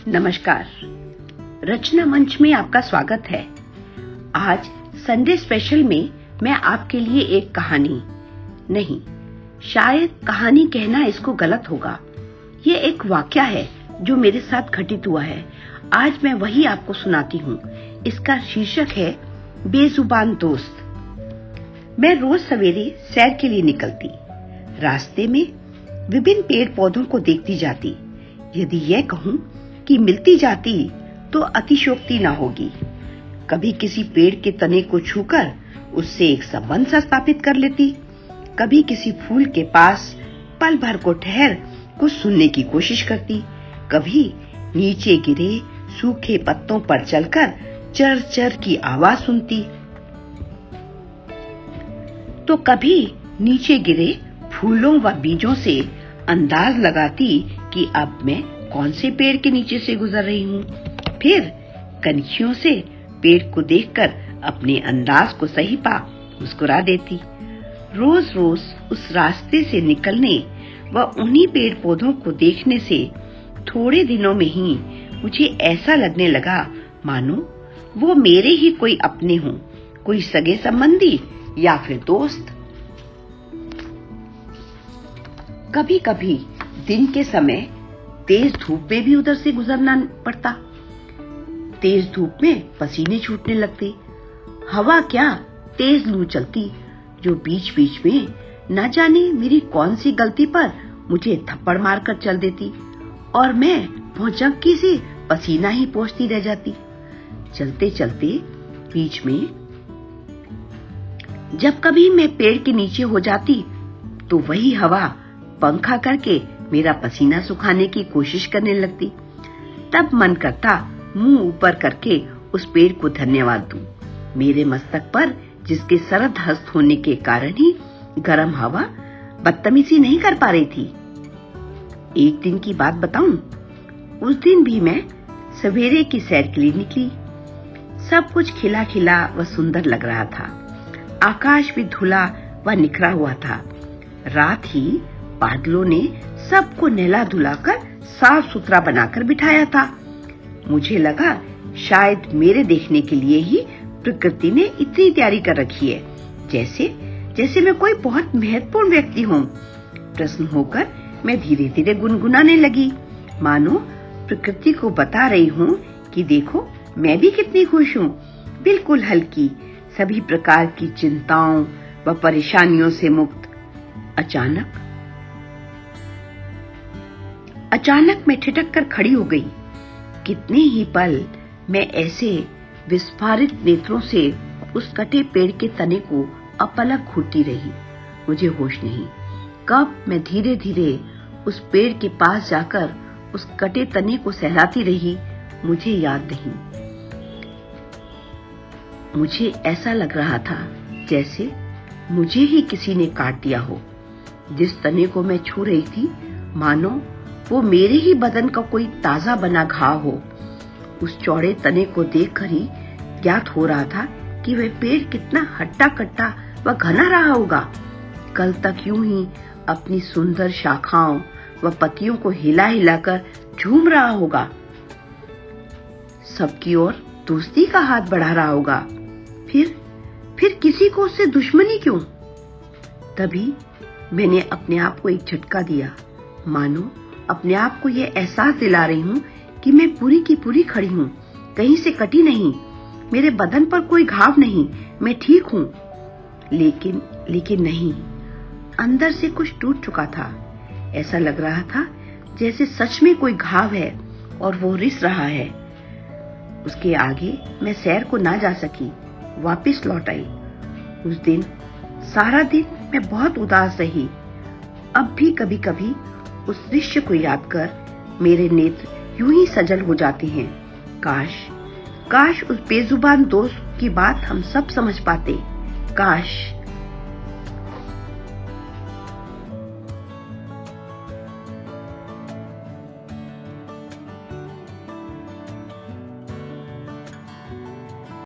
नमस्कार। रचना मंच में आपका स्वागत है। आज संडे स्पेशल में मैं आपके लिए एक कहानी नहीं, शायद कहानी कहना इसको गलत होगा। ये एक वाकया है जो मेरे साथ घटित हुआ है। आज मैं वही आपको सुनाती हूँ। इसका शीर्षक है बेजुबान दोस्त। मैं रोज सवेरे सैर के लिए निकलती। रास्ते में विभिन्न पेड़ पौधों को देखती जाती। यदि यह कहूँ कि मिलती जाती तो अतिशयोक्ति न होगी। कभी किसी पेड़ के तने को छूकर उससे एक संबंध स्थापित कर लेती, कभी किसी फूल के पास पल भर को ठहर कुछ सुनने की कोशिश करती, कभी नीचे गिरे सूखे पत्तों पर चलकर चर चर की आवाज सुनती, तो कभी नीचे गिरे फूलों व बीजों से अंदाज लगाती कि अब मैं कौन से पेड़ के नीचे से गुजर रही हूँ। फिर कनखियों से पेड़ को देखकर अपने अंदाज को सही पा मुस्कुरा देती। रोज रोज उस रास्ते से निकलने व उन्हीं पेड़ पौधों को देखने से थोड़े दिनों में ही मुझे ऐसा लगने लगा मानो वो मेरे ही कोई अपने हों, कोई सगे संबंधी या फिर दोस्त। कभी कभी दिन के समय तेज धूप में भी उधर से गुजरना पड़ता। तेज धूप में पसीने छूटने लगते। हवा क्या तेज लू चलती जो बीच बीच में न जाने मेरी कौन सी गलती पर मुझे थप्पड़ मारकर चल देती और मैं भौचक्की से पसीना ही पोंछती रह जाती। चलते चलते बीच में जब कभी मैं पेड़ के नीचे हो जाती तो वही हवा पंखा करके मेरा पसीना सुखाने की कोशिश करने लगती। तब मन करता मुंह ऊपर करके उस पेड़ को धन्यवाद दूं। मेरे मस्तक पर जिसके सरद हस्त होने के कारण ही गर्म हवा बदतमीजी नहीं कर पा रही थी। एक दिन की बात बताऊं, उस दिन भी मैं सवेरे की सैर के लिए निकली। सब कुछ खिला खिला व सुंदर लग रहा था। आकाश भी धुला व निखरा हुआ था। रात ही बादलों ने सबको नहला धुलाकर साफ सुथरा बनाकर बिठाया था। मुझे लगा शायद मेरे देखने के लिए ही प्रकृति ने इतनी तैयारी कर रखी है, जैसे मैं कोई बहुत महत्वपूर्ण व्यक्ति हूँ। प्रसन्न होकर मैं धीरे धीरे गुनगुनाने लगी, मानो प्रकृति को बता रही हूँ कि देखो मैं भी कितनी खुश हूँ, बिल्कुल हल्की, सभी प्रकार की चिंताओं व परेशानियों से मुक्त। अचानक मैं ठिठक कर खड़ी हो गई। कितने ही पल मैं ऐसे विस्फारित नेत्रों से उस कटे पेड़ के तने को अपलक घूरती रही। मुझे होश नहीं कब मैं धीरे धीरे उस पेड़ के पास जाकर उस कटे तने को सहलाती रही, मुझे याद नहीं। मुझे ऐसा लग रहा था जैसे मुझे ही किसी ने काट दिया हो। जिस तने को मैं छू रही थी मानो वो मेरे ही बदन का कोई ताजा बना घाव हो। उस चौड़े तने को देखकर ही ज्ञात हो रहा था कि वह पेड़ कितना हट्टा कट्टा व घना रहा होगा। कल तक यूं ही अपनी सुंदर शाखाओं व पत्तियों को हिला हिलाकर झूम रहा होगा, सबकी ओर दोस्ती का हाथ बढ़ा रहा होगा। फिर किसी को उससे दुश्मनी क्यों? तभी मैंने अपने आप को एक झटका दिया, मानो अपने आप को यह एहसास दिला रही हूँ कि मैं पूरी की पूरी खड़ी हूँ, कहीं से कटी नहीं, मेरे बदन पर कोई घाव नहीं, मैं ठीक हूँ। लेकिन नहीं, अंदर से कुछ टूट चुका था। ऐसा लग रहा था जैसे सच में कोई घाव है और वो रिस रहा है। उसके आगे मैं सैर को ना जा सकी, वापस लौट आई। उस दिन सारा दिन मैं बहुत उदास रही। अब भी कभी कभी उस दृश्य को याद कर मेरे नेत्र यूं ही सजल हो जाते हैं। काश उस बेजुबान दोस्त की बात हम सब समझ पाते। काश